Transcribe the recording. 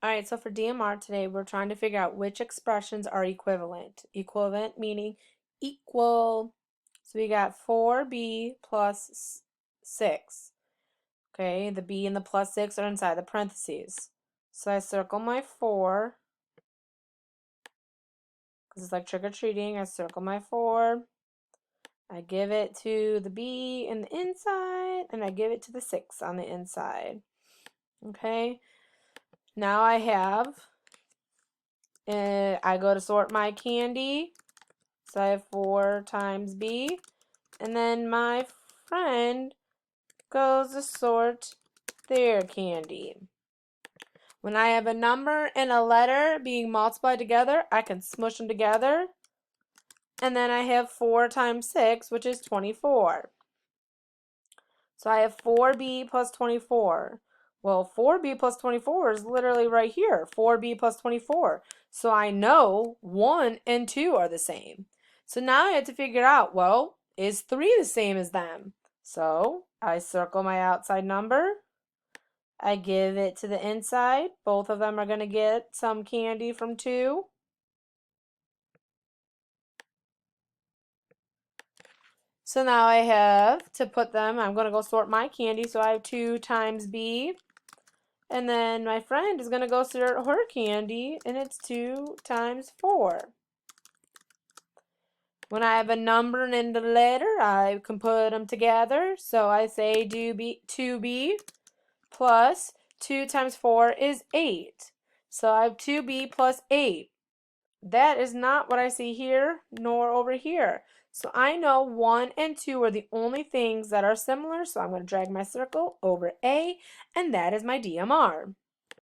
All right, so for DMR today, we're trying to figure out which expressions are equivalent. Equivalent meaning equal. So we got 4b plus 6. Okay, the b and the plus 6 are inside the parentheses. So I circle my 4, because it's like trick-or-treating. I circle my 4. I give it to the b in the inside, and I give it to the 6 on the inside. Okay, now I have... I go to sort my candy, so I have 4 times B, and then my friend goes to sort their candy. When I have a number and a letter being multiplied together, I can smush them together, and then I have 4 times 6, which is 24. So I have 4B plus 24. Well, 4B plus 24 is literally right here, 4B plus 24. So I know 1 and 2 are the same. So now I have to figure out, well, is 3 the same as them? So I circle my outside number. I give it to the inside. Both of them are going to get some candy from 2. So now I have to put them, I'm going to go sort my candy. So I have 2 times B. And then my friend is going to go sort her candy, and it's 2 times 4. When I have a number and a letter, I can put them together. So I say 2b plus 2 times 4 is 8. So I have 2b plus 8. That is not what I see here, nor over here. So I know 1 and 2 are the only things that are similar. So I'm going to drag my circle over A, and that is my DMR.